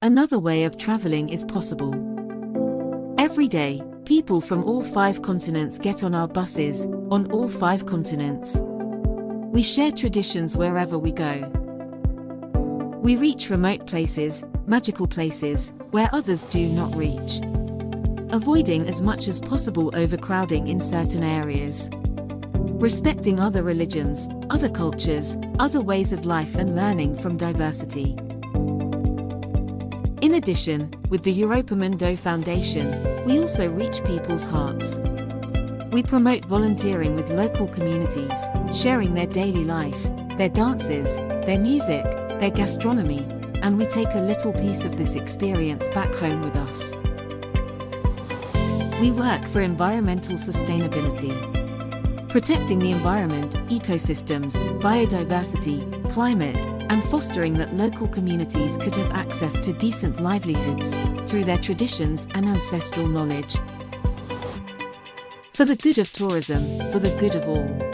Another way of traveling is possible. Every day, people from all 5 continents get on our buses, on all 5 continents. We share traditions wherever we go. We reach remote places, magical places, where others do not reach. Avoiding as much as possible overcrowding in certain areas. Respecting other religions, other cultures, other ways of life and learning from diversity. In addition, with the Europa Mundo Foundation, we also reach people's hearts. We promote volunteering with local communities, sharing their daily life, their dances, their music, their gastronomy, and we take a little piece of this experience back home with us. We work for environmental sustainability. Protecting the environment, ecosystems, biodiversity, climate, and fostering that local communities could have access to decent livelihoods through their traditions and ancestral knowledge. For the good of tourism, for the good of all.